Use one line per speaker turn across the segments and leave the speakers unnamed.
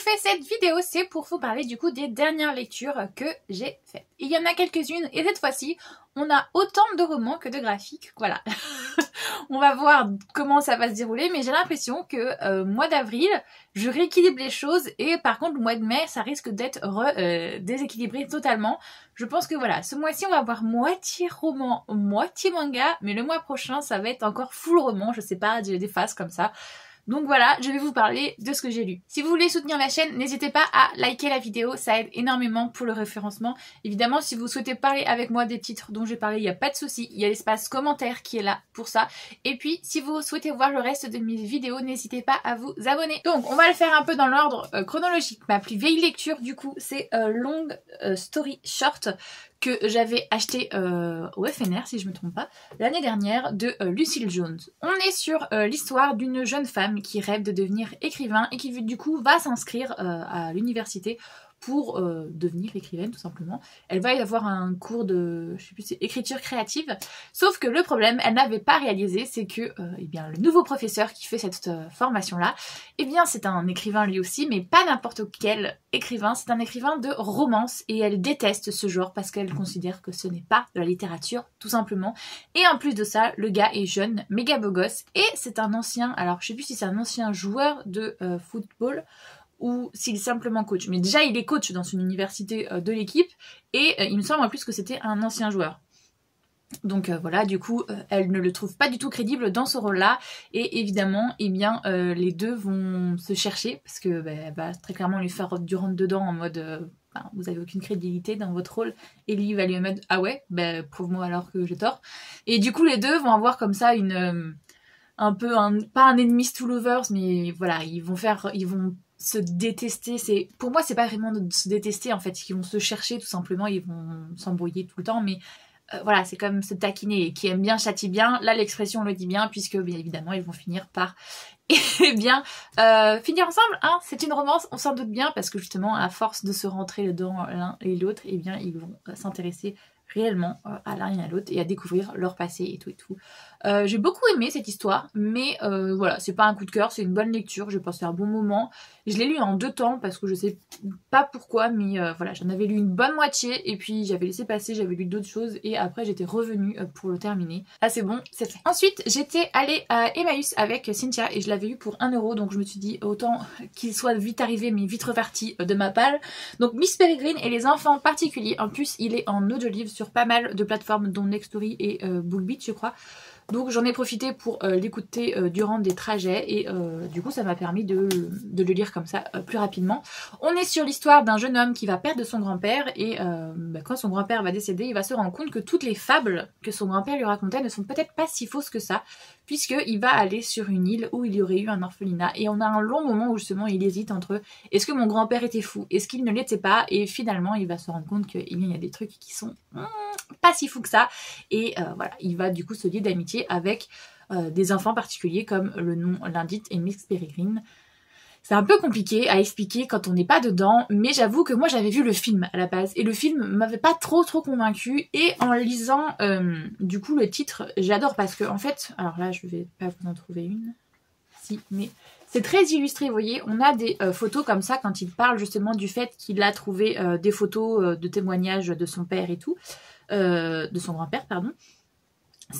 fais cette vidéo, c'est pour vous parler du coup des dernières lectures que j'ai faites. Il y en a quelques-unes et cette fois-ci, on a autant de romans que de graphiques, voilà. On va voir comment ça va se dérouler, mais j'ai l'impression que mois d'avril, je rééquilibre les choses et par contre le mois de mai, ça risque d'être déséquilibré totalement. Je pense que voilà, ce mois-ci, on va avoir moitié roman, moitié manga, mais le mois prochain, ça va être encore full roman, je sais pas, des phases comme ça. Donc voilà, je vais vous parler de ce que j'ai lu. Si vous voulez soutenir la chaîne, n'hésitez pas à liker la vidéo, ça aide énormément pour le référencement. Évidemment, si vous souhaitez parler avec moi des titres dont j'ai parlé, il n'y a pas de souci, il y a l'espace commentaire qui est là pour ça. Et puis, si vous souhaitez voir le reste de mes vidéos, n'hésitez pas à vous abonner. Donc, on va le faire un peu dans l'ordre chronologique. Ma plus vieille lecture, du coup, c'est Long Story Short, que j'avais acheté au FNR, si je me trompe pas, l'année dernière, de Lucille Jones. On est sur l'histoire d'une jeune femme qui rêve de devenir écrivain et qui du coup va s'inscrire à l'université pour devenir écrivaine tout simplement. Elle va y avoir un cours de, je sais plus, c'est écriture créative. Sauf que le problème, elle n'avait pas réalisé, c'est que eh bien, le nouveau professeur qui fait cette formation-là, eh bien c'est un écrivain lui aussi, mais pas n'importe quel écrivain, c'est un écrivain de romance et elle déteste ce genre parce qu'elle considère que ce n'est pas de la littérature tout simplement. Et en plus de ça, le gars est jeune, méga beau gosse et c'est un ancien, alors je sais plus si c'est un ancien joueur de football ou s'il est simplement coach. Mais déjà, il est coach dans une université de l'équipe et il me semble en plus que c'était un ancien joueur. Donc voilà, du coup, elle ne le trouve pas du tout crédible dans ce rôle-là et évidemment, eh bien, les deux vont se chercher parce que elle va très clairement lui faire du rentre-dedans en mode vous avez aucune crédibilité dans votre rôle et lui va lui mettre ah ouais, prouve-moi alors que j'ai tort. Et du coup, les deux vont avoir comme ça une un peu pas un enemies to lovers, mais voilà, ils vont se détester. Pour moi, c'est pas vraiment de se détester en fait, ils vont se chercher tout simplement, ils vont s'embrouiller tout le temps, mais voilà, c'est comme se taquiner, qui aime bien châtie bien. Là, l'expression le dit bien, puisque bien évidemment, ils vont finir par finir ensemble. Hein, c'est une romance, on s'en doute bien, parce que justement, à force de se rentrer dedans l'un et l'autre, eh bien, ils vont s'intéresser réellement à l'un et à l'autre et à découvrir leur passé et tout et tout. J'ai beaucoup aimé cette histoire, mais voilà, c'est pas un coup de cœur, c'est une bonne lecture, j'ai passé un bon moment. Je l'ai lu en 2 temps parce que je sais pas pourquoi, mais voilà, j'en avais lu une bonne moitié et puis j'avais laissé passer, j'avais lu d'autres choses et après j'étais revenue pour le terminer. Ah c'est bon, c'est fait. Ensuite, j'étais allée à Emmaüs avec Cynthia et je l'avais eu pour 1 €, donc je me suis dit autant qu'il soit vite arrivé mais vite reparti de ma palle. Donc Miss Peregrine et les enfants particuliers, en plus il est en audiolivre sur pas mal de plateformes dont Nextory et Bookbeat je crois. Donc j'en ai profité pour l'écouter durant des trajets et du coup ça m'a permis de le lire comme ça plus rapidement. On est sur l'histoire d'un jeune homme qui va perdre son grand-père et quand son grand-père va décéder, il va se rendre compte que toutes les fables que son grand-père lui racontait ne sont peut-être pas si fausses que ça, puisqu'il va aller sur une île où il y aurait eu un orphelinat et on a un long moment où justement il hésite entre est-ce que mon grand-père était fou, est-ce qu'il ne l'était pas, et finalement il va se rendre compte qu'il y a des trucs qui sont pas si fous que ça et voilà, il va du coup se lier d'amitié avec des enfants particuliers comme le nom l'indique et Miss Peregrine. C'est un peu compliqué à expliquer quand on n'est pas dedans, mais j'avoue que moi j'avais vu le film à la base et le film m'avait pas trop convaincue et en lisant du coup le titre, j'adore parce que en fait, alors là je vais pas vous en trouver une, si, mais c'est très illustré, vous voyez, on a des photos comme ça quand il parle justement du fait qu'il a trouvé des photos de témoignages de son père et tout, de son grand-père pardon.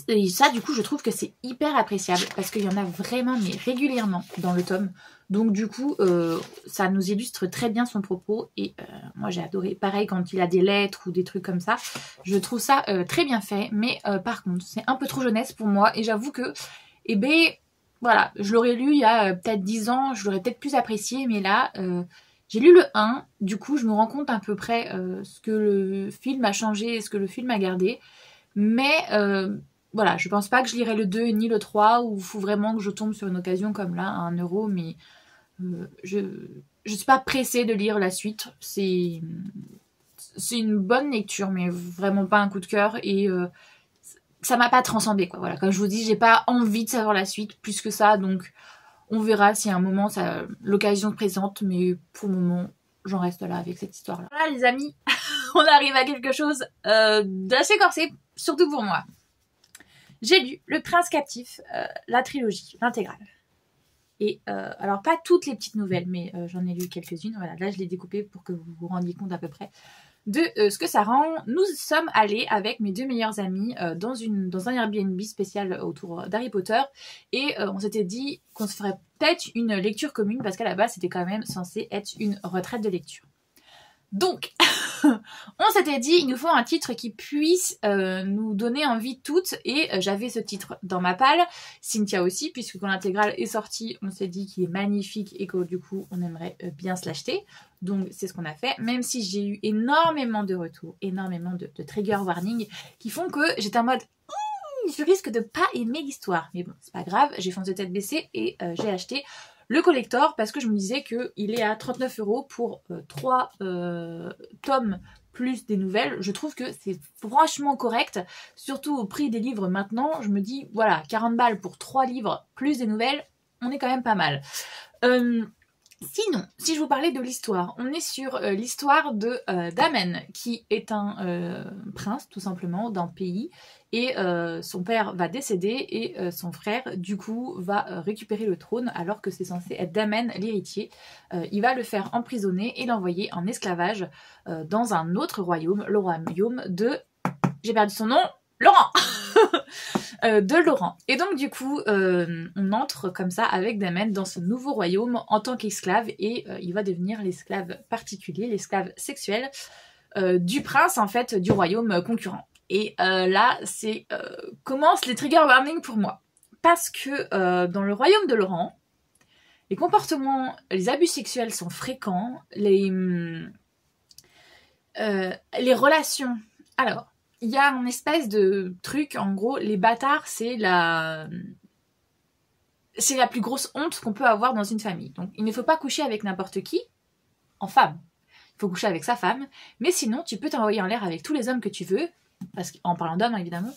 Et ça du coup je trouve que c'est hyper appréciable parce qu'il y en a vraiment mais régulièrement dans le tome, donc du coup ça nous illustre très bien son propos et moi j'ai adoré. Pareil quand il a des lettres ou des trucs comme ça, je trouve ça très bien fait, mais par contre c'est un peu trop jeunesse pour moi et j'avoue que voilà, je l'aurais lu il y a peut-être 10 ans, je l'aurais peut-être plus apprécié, mais là j'ai lu le 1, du coup je me rends compte à peu près ce que le film a changé et ce que le film a gardé, mais voilà, je pense pas que je lirai le 2 ni le 3, ou il faut vraiment que je tombe sur une occasion comme là, à 1 €, mais je suis pas pressée de lire la suite. C'est une bonne lecture, mais vraiment pas un coup de cœur, et ça m'a pas transcendé, quoi. Voilà, comme je vous dis, j'ai pas envie de savoir la suite plus que ça, donc on verra si à un moment l'occasion se présente, mais pour le moment, j'en reste là avec cette histoire-là. Voilà les amis, on arrive à quelque chose d'assez corsé, surtout pour moi. J'ai lu Le Prince captif, la trilogie, l'intégrale. Et alors pas toutes les petites nouvelles, mais j'en ai lu quelques-unes. Voilà, là je l'ai découpé pour que vous vous rendiez compte à peu près de ce que ça rend. Nous sommes allés avec mes 2 meilleures amies dans un Airbnb spécial autour d'Harry Potter et on s'était dit qu'on se ferait peut-être une lecture commune parce qu'à la base c'était quand même censé être une retraite de lecture. Donc, on s'était dit, il nous faut un titre qui puisse nous donner envie toutes et j'avais ce titre dans ma palle, Cynthia aussi, puisque quand l'intégrale est sortie, on s'est dit qu'il est magnifique et que du coup, on aimerait bien se l'acheter. Donc, c'est ce qu'on a fait, même si j'ai eu énormément de retours, énormément de trigger warning qui font que j'étais en mode je risque de pas aimer l'histoire. Mais bon, c'est pas grave, j'ai foncé tête baissée et j'ai acheté le collector parce que je me disais qu'il est à 39 € pour 3 tomes plus des nouvelles. Je trouve que c'est franchement correct, surtout au prix des livres maintenant. Je me dis, voilà, 40 balles pour 3 livres plus des nouvelles, on est quand même pas mal. Sinon, si je vous parlais de l'histoire, on est sur l'histoire de Damen, qui est un prince, tout simplement, d'un pays, et son père va décéder, et son frère, du coup, va récupérer le trône, alors que c'est censé être Damen, l'héritier. Il va le faire emprisonner et l'envoyer en esclavage dans un autre royaume, le royaume de... J'ai perdu son nom, Laurent. De Laurent. Et donc du coup, on entre comme ça avec Damen dans ce nouveau royaume en tant qu'esclave et il va devenir l'esclave particulier, l'esclave sexuel du prince en fait du royaume concurrent. Et là, c'est commence les trigger warnings pour moi. Parce que dans le royaume de Laurent, les comportements, les abus sexuels sont fréquents, les relations... Alors, il y a une espèce de truc, en gros, les bâtards, c'est la plus grosse honte qu'on peut avoir dans une famille. Donc, il ne faut pas coucher avec n'importe qui, en femme. Il faut coucher avec sa femme, mais sinon, tu peux t'envoyer en l'air avec tous les hommes que tu veux, en parlant d'hommes, évidemment,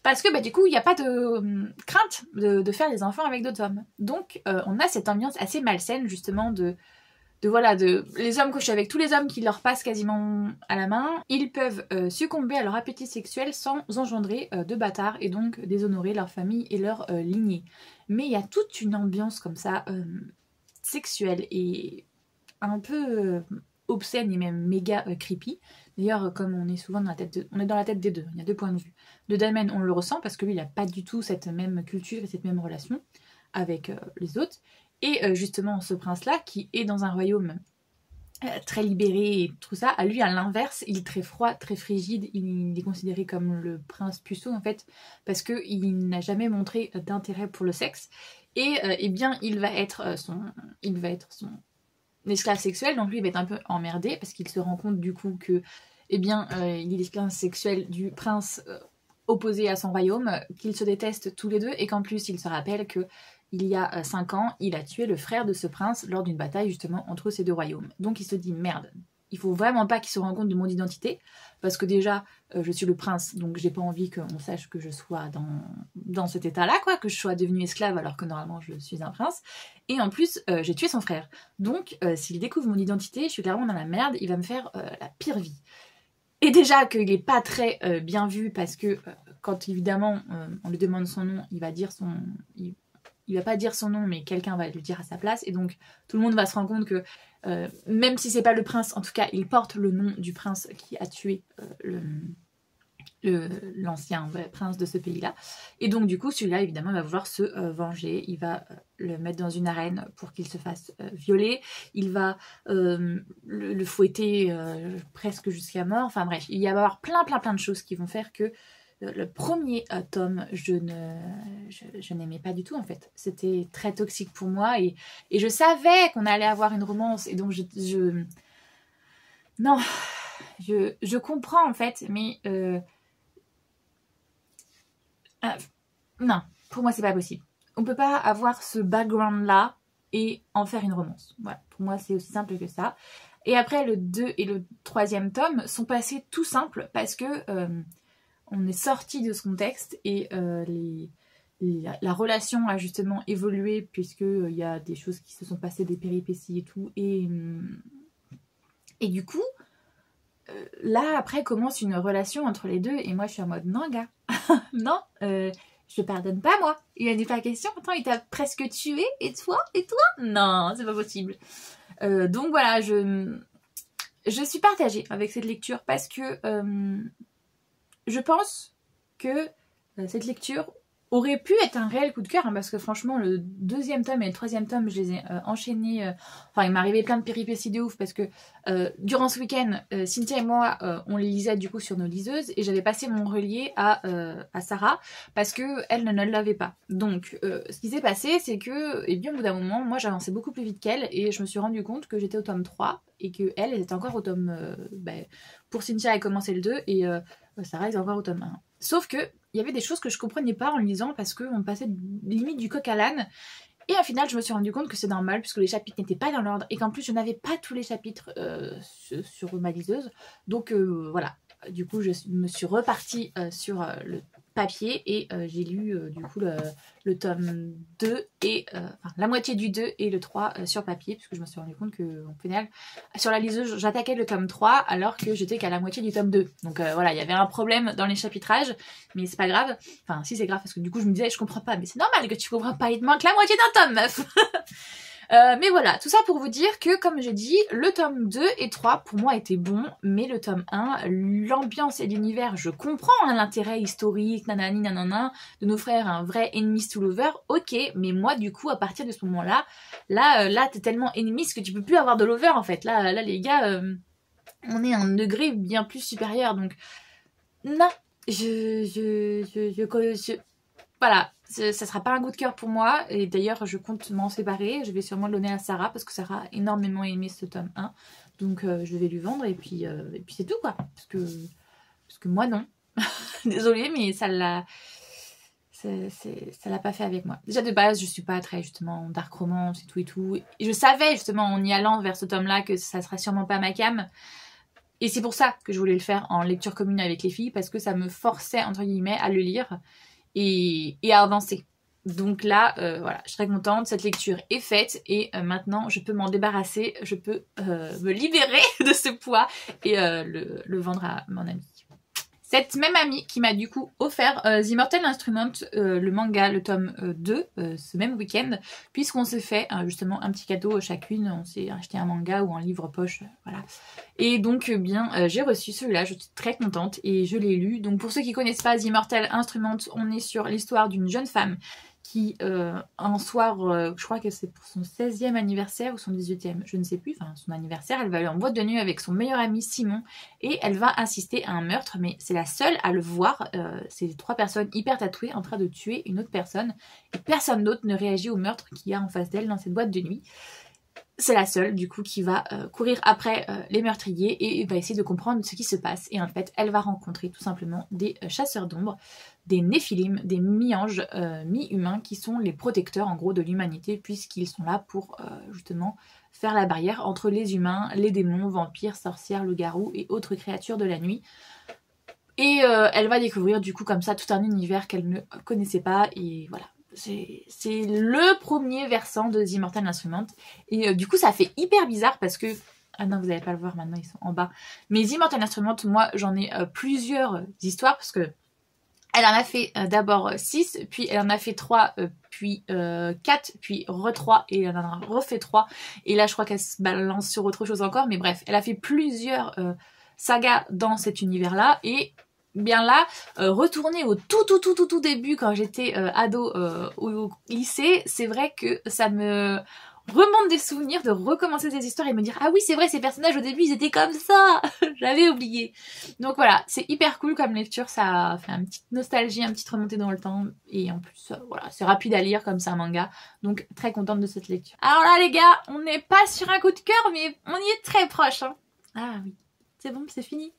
parce que, du coup, il n'y a pas de crainte de faire des enfants avec d'autres hommes. Donc, on a cette ambiance assez malsaine, justement, les hommes couchent avec tous les hommes qui leur passent quasiment à la main. Ils peuvent succomber à leur appétit sexuel sans engendrer de bâtards et donc déshonorer leur famille et leur lignée. Mais il y a toute une ambiance comme ça, sexuelle et un peu obscène et même méga creepy. D'ailleurs, comme on est souvent on est dans la tête des deux, il y a 2 points de vue. De Damen, on le ressent parce que lui, il n'a pas du tout cette même culture et cette même relation avec les autres. Et justement, ce prince-là, qui est dans un royaume très libéré et tout ça, à lui, à l'inverse, il est très froid, très frigide. Il est considéré comme le prince puceau, en fait, parce qu'il n'a jamais montré d'intérêt pour le sexe. Et eh bien, il va être son esclave sexuel. Donc lui, il va être un peu emmerdé, parce qu'il se rend compte, du coup, que eh bien, il est l'esclave sexuel du prince opposé à son royaume, qu'ils se détestent tous les deux, et qu'en plus, il se rappelle que il y a 5 ans, il a tué le frère de ce prince lors d'une bataille justement entre ces 2 royaumes. Donc il se dit merde, il faut vraiment pas qu'il se rende compte de mon identité, parce que déjà je suis le prince, donc j'ai pas envie qu'on sache que je sois dans cet état-là, quoi, que je sois devenue esclave alors que normalement je suis un prince. Et en plus j'ai tué son frère. Donc s'il découvre mon identité, je suis clairement dans la merde, il va me faire la pire vie. Et déjà qu'il est pas très bien vu parce que quand évidemment on lui demande son nom, il va dire il va pas dire son nom, mais quelqu'un va le dire à sa place. Et donc, tout le monde va se rendre compte que, même si c'est pas le prince, en tout cas, il porte le nom du prince qui a tué l'ancien prince de ce pays-là. Et donc, du coup, celui-là, évidemment, il va vouloir se venger. Il va le mettre dans une arène pour qu'il se fasse violer. Il va le fouetter presque jusqu'à mort. Enfin bref, il va y avoir plein de choses qui vont faire que le premier tome, je n'aimais pas du tout en fait. C'était très toxique pour moi et je savais qu'on allait avoir une romance et donc non, je comprends en fait, mais non, pour moi c'est pas possible. On peut pas avoir ce background là et en faire une romance. Voilà, pour moi c'est aussi simple que ça. Et après le 2 et le 3e tome sont passés tout simples parce que on est sorti de ce contexte et la relation a justement évolué puisqu'il y a des choses qui se sont passées, des péripéties et tout. Et du coup, là après commence une relation entre les deux et moi je suis en mode non gars, non, Je te pardonne pas, moi. Il en est pas question. Attends, il t'a presque tué. Et toi? Et toi? Non, c'est pas possible. Donc voilà, je suis partagée avec cette lecture parce que je pense que cette lecture aurait pu être un réel coup de cœur, hein, parce que franchement le deuxième tome et le troisième tome je les ai enchaînés, enfin il m'est arrivé plein de péripéties de ouf parce que durant ce week-end Cynthia et moi on les lisait du coup sur nos liseuses et j'avais passé mon relier à Sarah parce que elle ne l'avait pas. Donc ce qui s'est passé c'est que et bien au bout d'un moment moi j'avançais beaucoup plus vite qu'elle et je me suis rendu compte que j'étais au tome 3 et que elle était encore au tome pour Cynthia elle commençait le 2 et Sarah est encore au tome 1. Sauf que il y avait des choses que je comprenais pas en lisant parce qu'on passait limite du coq à l'âne. Et au final, je me suis rendu compte que c'est normal puisque les chapitres n'étaient pas dans l'ordre et qu'en plus, je n'avais pas tous les chapitres sur ma liseuse. Donc voilà. Du coup, je me suis repartie sur le papier et j'ai lu du coup le tome 2 et enfin, la moitié du 2 et le 3 sur papier puisque je me suis rendu compte que au final sur la liseuse j'attaquais le tome 3 alors que j'étais qu'à la moitié du tome 2. Donc voilà, il y avait un problème dans les chapitrages mais c'est pas grave. Enfin si c'est grave parce que du coup je me disais je comprends pas mais c'est normal que tu comprends pas, il te manque la moitié d'un tome meuf. Mais voilà, tout ça pour vous dire que, comme j'ai dit, le tome 2 et 3 pour moi étaient bons, mais le tome 1, l'ambiance et l'univers, je comprends hein, l'intérêt historique, nanani nanana, de nous faire un vrai enemies to lover, ok, mais moi du coup à partir de ce moment-là, là t'es tellement enemies que tu peux plus avoir de lover en fait, là les gars, on est à un degré bien plus supérieur, donc non, voilà, ça sera pas un coup de cœur pour moi et d'ailleurs je compte m'en séparer, je vais sûrement le donner à Sarah parce que Sarah a énormément aimé ce tome 1 donc je vais lui vendre et puis c'est tout quoi parce que moi non. Désolée mais ça l'a pas fait avec moi. Déjà de base je suis pas très justement dark romance et tout et je savais justement en y allant vers ce tome là que ça sera sûrement pas ma came. Et c'est pour ça que je voulais le faire en lecture commune avec les filles parce que ça me forçait entre guillemets à le lire et à avancer. Donc là, voilà, je suis très contente, cette lecture est faite et maintenant je peux m'en débarrasser, je peux me libérer de ce poids et le vendre à mon ami. Cette même amie qui m'a du coup offert The Immortal Instrument, le manga, le tome 2, ce même week-end, puisqu'on s'est fait justement un petit cadeau chacune, on s'est acheté un manga ou un livre poche, voilà. Et donc bien j'ai reçu celui-là, je suis très contente et je l'ai lu. Donc pour ceux qui connaissent pas The Immortal Instrument, on est sur l'histoire d'une jeune femme qui un soir, je crois que c'est pour son 16e anniversaire ou son 18e, je ne sais plus, enfin son anniversaire, elle va aller en boîte de nuit avec son meilleur ami Simon et elle va assister à un meurtre, mais c'est la seule à le voir, c'est 3 personnes hyper tatouées en train de tuer une autre personne et personne d'autre ne réagit au meurtre qu'il y a en face d'elle dans cette boîte de nuit. C'est la seule du coup qui va courir après les meurtriers et va essayer de comprendre ce qui se passe. Et en fait, elle va rencontrer tout simplement des chasseurs d'ombre, des néphilim, des mi-anges, mi-humains qui sont les protecteurs en gros de l'humanité puisqu'ils sont là pour justement faire la barrière entre les humains, les démons, vampires, sorcières, loups-garous et autres créatures de la nuit. Et elle va découvrir du coup comme ça tout un univers qu'elle ne connaissait pas et voilà. C'est le premier versant de The Immortal Instrument et du coup ça fait hyper bizarre parce que ah non vous n'allez pas le voir maintenant ils sont en bas mais The Immortal Instrument moi j'en ai plusieurs histoires parce que elle en a fait d'abord 6 puis elle en a fait 3 puis 4 puis re-3 et elle en a refait 3 et là je crois qu'elle se balance sur autre chose encore mais bref elle a fait plusieurs sagas dans cet univers là et bien là, retourner au tout début quand j'étais ado au lycée, c'est vrai que ça me remonte des souvenirs de recommencer ces histoires et me dire ah oui c'est vrai ces personnages au début ils étaient comme ça, j'avais oublié. Donc voilà, c'est hyper cool comme lecture, ça fait une petite nostalgie, une petite remontée dans le temps et en plus voilà c'est rapide à lire comme c'est un manga, donc très contente de cette lecture. Alors là les gars, on n'est pas sur un coup de cœur mais on y est très proche hein. Ah oui, c'est bon, c'est fini.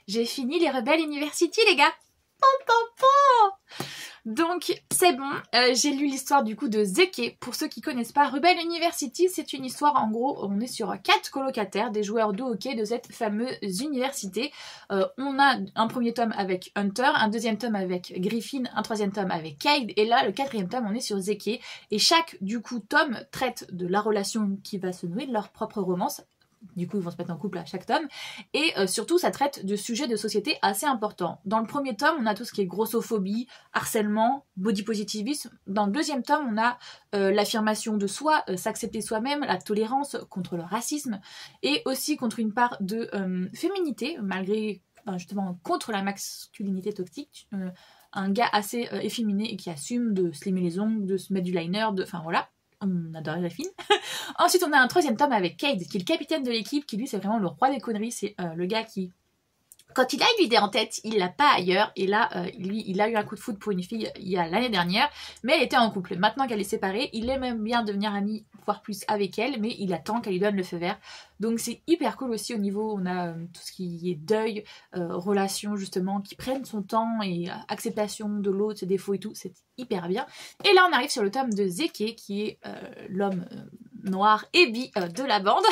J'ai fini les Rebel University les gars. Donc c'est bon, j'ai lu l'histoire du coup de Zeke. Pour ceux qui connaissent pas, Rebel University c'est une histoire en gros, on est sur 4 colocataires, des joueurs de hockey de cette fameuse université. On a un premier tome avec Hunter, un deuxième tome avec Griffin, un troisième tome avec Cade et là le quatrième tome on est sur Zeke. Et chaque du coup tome traite de la relation qui va se nouer, de leur propre romance. du coup ils vont se mettre en couple à chaque tome, et surtout ça traite de sujets de société assez importants. Dans le premier tome, on a tout ce qui est grossophobie, harcèlement, body positivisme. Dans le deuxième tome, on a l'affirmation de soi, s'accepter soi-même, la tolérance contre le racisme, et aussi contre une part de féminité, malgré justement contre la masculinité toxique. Un gars assez efféminé et qui assume de se limer les ongles, de se mettre du liner, enfin voilà. On adore les films. Ensuite, on a un troisième tome avec Cade, qui est le capitaine de l'équipe, qui lui, c'est vraiment le roi des conneries. C'est le gars qui, quand il a une idée en tête, il l'a pas ailleurs. Et là, lui, il a eu un coup de foudre pour une fille il y a l'année dernière, mais elle était en couple. Maintenant qu'elle est séparée, il aime même bien devenir ami, voire plus avec elle, mais il attend qu'elle lui donne le feu vert. Donc c'est hyper cool aussi au niveau, on a tout ce qui est deuil, relations justement, qui prennent son temps et acceptation de l'autre, ses défauts et tout, c'est hyper bien. Et là on arrive sur le tome de Zeke, qui est l'homme noir et bi de la bande.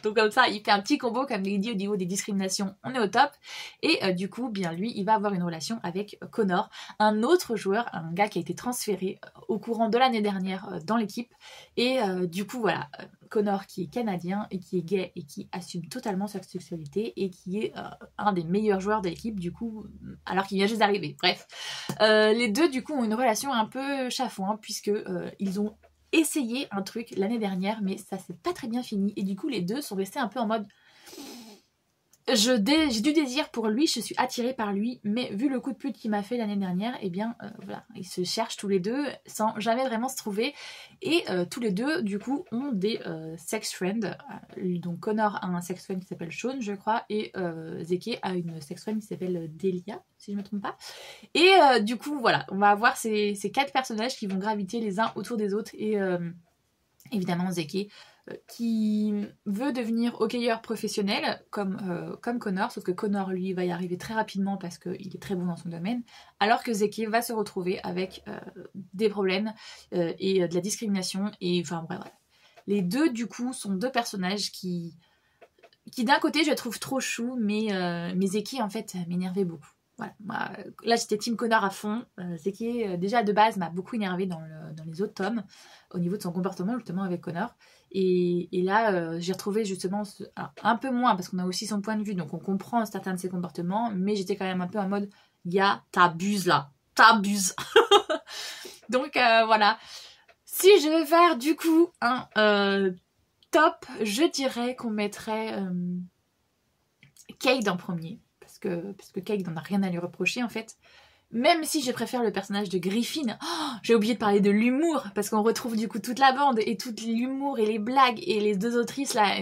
Donc comme ça, il fait un petit combo, comme il dit, au niveau des discriminations, on est au top. Et du coup, bien lui, il va avoir une relation avec Connor, un autre joueur, un gars qui a été transféré au courant de l'année dernière dans l'équipe. Et du coup, voilà, Connor qui est canadien et qui est gay et qui assume totalement sa sexualité et qui est un des meilleurs joueurs de l'équipe, du coup, alors qu'il vient juste d'arriver. Bref, les deux, du coup, ont une relation un peu chafouin, puisque ils ont essayé un truc l'année dernière, mais ça s'est pas très bien fini. Et du coup, les deux sont restés un peu en mode... J'ai du désir pour lui, je suis attirée par lui, mais vu le coup de pute qu'il m'a fait l'année dernière, eh bien, voilà, ils se cherchent tous les deux sans jamais vraiment se trouver. Et tous les deux, du coup, ont des sex friends. Donc Connor a un sex friend qui s'appelle Sean, je crois, et Zeke a une sex friend qui s'appelle Delia, si je ne me trompe pas. Et du coup, voilà, on va avoir ces 4 personnages qui vont graviter les uns autour des autres. Et évidemment, Zeke, qui veut devenir hockeyeur professionnel comme Connor, sauf que Connor lui va y arriver très rapidement parce qu'il est très bon dans son domaine, alors que Zeke va se retrouver avec des problèmes et de la discrimination, et enfin bref. Les deux du coup sont 2 personnages qui d'un côté je trouve trop chou, mais Zeke en fait m'énervait beaucoup. Voilà. Moi, là j'étais team Connor à fond. Zeke déjà de base m'a beaucoup énervé dans les autres tomes au niveau de son comportement justement avec Connor, et là j'ai retrouvé justement alors, un peu moins parce qu'on a aussi son point de vue, donc on comprend certains de ses comportements, mais j'étais quand même un peu en mode t'abuses là, t'abuses. Donc voilà, si je veux faire du coup un top, je dirais qu'on mettrait Cade en premier, parce que Cade n'en a rien à lui reprocher en fait. Même si je préfère le personnage de Griffin, j'ai oublié de parler de l'humour, parce qu'on retrouve du coup toute la bande et tout l'humour et les blagues, et les 2 autrices là,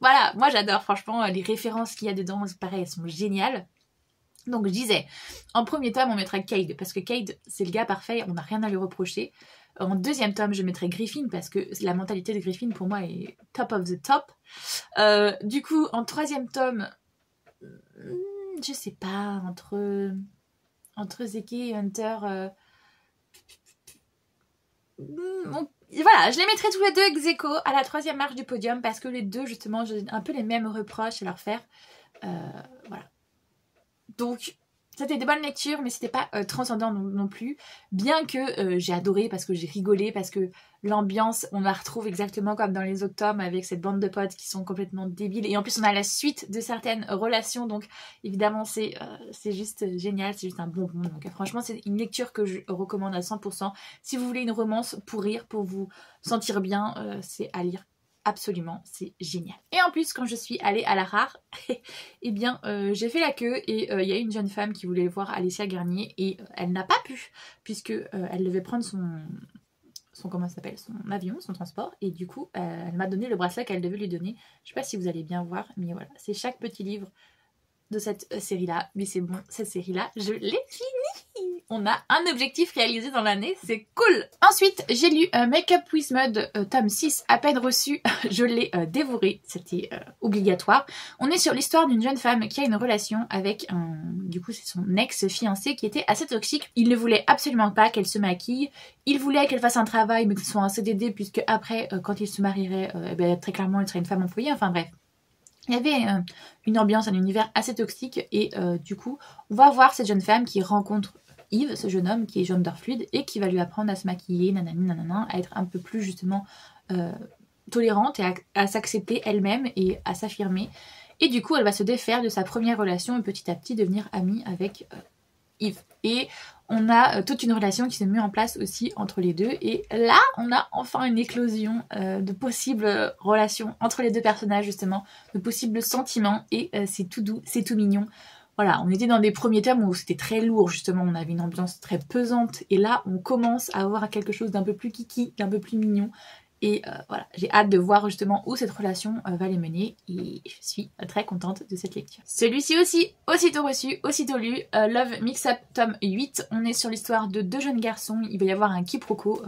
voilà, moi j'adore franchement les références qu'il y a dedans, pareil, elles sont géniales. Donc je disais, en premier tome on mettrait Cade, parce que Cade c'est le gars parfait, on n'a rien à lui reprocher. En deuxième tome je mettrais Griffin, parce que la mentalité de Griffin pour moi est top of the top. Du coup en troisième tome, je sais pas, entre Zeke et Hunter, voilà, je les mettrai tous les deux ex aequo à la 3e marche du podium, parce que les deux justement j'ai un peu les mêmes reproches à leur faire. Voilà, donc c'était des bonnes lectures, mais c'était pas transcendant non plus, bien que j'ai adoré, parce que j'ai rigolé, parce que l'ambiance on la retrouve exactement comme dans les autres tomes, avec cette bande de potes qui sont complètement débiles, et en plus on a la suite de certaines relations, donc évidemment c'est juste génial, c'est juste un bonbon. Donc franchement c'est une lecture que je recommande à 100%. Si vous voulez une romance pour rire, pour vous sentir bien, c'est à lire. Absolument, c'est génial. Et en plus, quand je suis allée à la Rare, eh bien, j'ai fait la queue, et il y a une jeune femme qui voulait voir Alessia Garnier, et elle n'a pas pu, puisque elle devait prendre son comment ça s'appelle, son avion, son transport, et du coup, elle m'a donné le bracelet qu'elle devait lui donner. Je sais pas si vous allez bien voir, mais voilà, c'est chaque petit livre de cette série-là, mais c'est bon, cette série-là, je l'ai finie. On a un objectif réalisé dans l'année, c'est cool. Ensuite, j'ai lu Make Up With Mud, tome 6, à peine reçu, je l'ai dévoré, c'était obligatoire. On est sur l'histoire d'une jeune femme qui a une relation avec du coup c'est son ex-fiancé qui était assez toxique. Il ne voulait absolument pas qu'elle se maquille, il voulait qu'elle fasse un travail, mais que ce soit un CDD, puisque après, quand il se marierait, très clairement, elle serait une femme employée, enfin bref. Il y avait une ambiance, un univers assez toxique, et du coup, on va voir cette jeune femme qui rencontre Yves, ce jeune homme qui est gender fluide, et qui va lui apprendre à se maquiller, nanani, nanana, à être un peu plus justement tolérante et à s'accepter elle-même et à s'affirmer. Et du coup, elle va se défaire de sa première relation et petit à petit devenir amie avec Yves. Et on a toute une relation qui se met en place aussi entre les deux. Et là, on a enfin une éclosion de possibles relations entre les deux personnages, justement, de possibles sentiments. Et c'est tout doux, c'est tout mignon. Voilà, on était dans des premiers tomes où c'était très lourd, justement, on avait une ambiance très pesante. Et là, on commence à avoir quelque chose d'un peu plus kiki, d'un peu plus mignon. Et voilà, j'ai hâte de voir justement où cette relation va les mener et je suis très contente de cette lecture. Celui-ci aussi, aussitôt reçu, aussitôt lu, Love Mix-Up tome 8. On est sur l'histoire de deux jeunes garçons, il va y avoir un quiproquo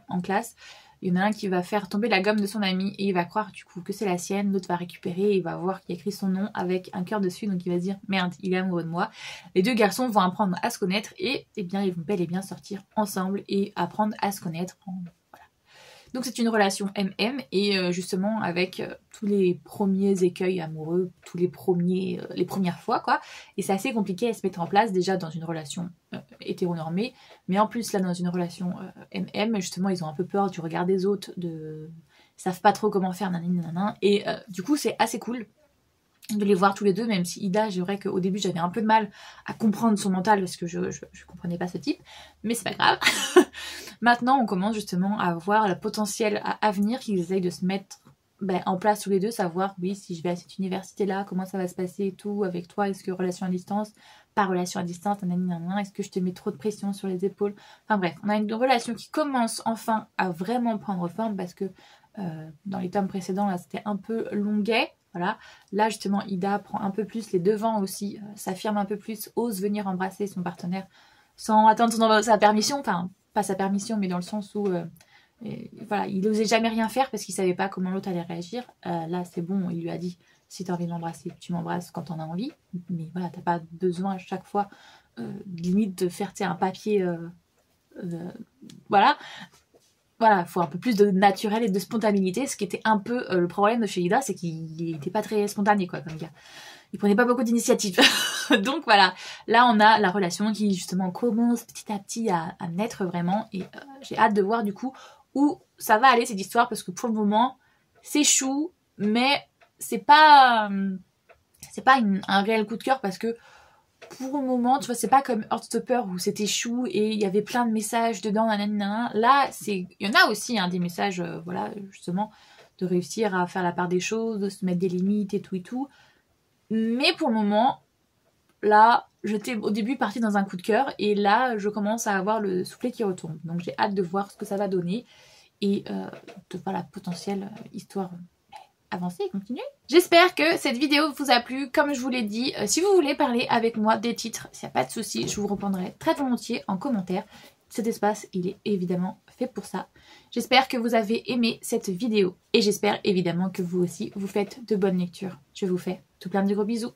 en classe. Il y en a un qui va faire tomber la gomme de son ami et il va croire du coup que c'est la sienne, l'autre va récupérer et il va voir qu'il y a écrit son nom avec un cœur dessus, donc il va se dire merde, il est amoureux de moi. Les deux garçons vont apprendre à se connaître et eh bien ils vont bel et bien sortir ensemble et apprendre à se connaître. Donc c'est une relation MM et justement avec tous les premiers écueils amoureux, tous les premières fois quoi. Et c'est assez compliqué à se mettre en place déjà dans une relation hétéronormée, mais en plus là dans une relation MM, justement ils ont un peu peur du regard des autres, ils savent pas trop comment faire nanana, et du coup c'est assez cool de les voir tous les deux, même si Ida, c'est vrai qu'au début j'avais un peu de mal à comprendre son mental parce que je comprenais pas ce type, mais c'est pas grave. Maintenant on commence justement à voir le potentiel à venir qu'ils essayent de se mettre en place tous les deux, savoir oui si je vais à cette université là, comment ça va se passer et tout avec toi, est-ce que relation à distance, pas relation à distance, est-ce que je te mets trop de pression sur les épaules, enfin bref, on a une relation qui commence enfin à vraiment prendre forme parce que dans les tomes précédents là c'était un peu longuet. Voilà, là justement Ida prend un peu plus les devants aussi, s'affirme un peu plus, ose venir embrasser son partenaire sans attendre sa permission, enfin pas sa permission mais dans le sens où voilà, il n'osait jamais rien faire parce qu'il savait pas comment l'autre allait réagir. Là c'est bon, il lui a dit si tu as envie de m'embrasser, tu m'embrasses quand tu en as envie, mais voilà, t'as pas besoin à chaque fois limite de faire un papier voilà. Voilà, il faut un peu plus de naturel et de spontanéité, ce qui était un peu le problème de chez Ida, c'est qu'il n'était pas très spontané quoi comme gars. Il prenait pas beaucoup d'initiative. Donc voilà, là on a la relation qui justement commence petit à petit à naître vraiment et j'ai hâte de voir du coup où ça va aller cette histoire parce que pour le moment c'est chou, mais c'est pas un réel coup de cœur parce que pour le moment, tu vois, c'est pas comme Heartstopper où c'était chou et il y avait plein de messages dedans, nanana. Là, il y en a aussi des messages, voilà, justement, de réussir à faire la part des choses, de se mettre des limites et tout et tout. Mais pour le moment, là, j'étais au début partie dans un coup de cœur et là, je commence à avoir le soufflet qui retombe. Donc j'ai hâte de voir ce que ça va donner et de voir la potentielle histoire avancer et continuer. J'espère que cette vidéo vous a plu. Comme je vous l'ai dit, si vous voulez parler avec moi des titres, s'il n'y a pas de souci, je vous répondrai très volontiers en commentaire. Cet espace, il est évidemment fait pour ça. J'espère que vous avez aimé cette vidéo et j'espère évidemment que vous aussi, vous faites de bonnes lectures. Je vous fais tout plein de gros bisous.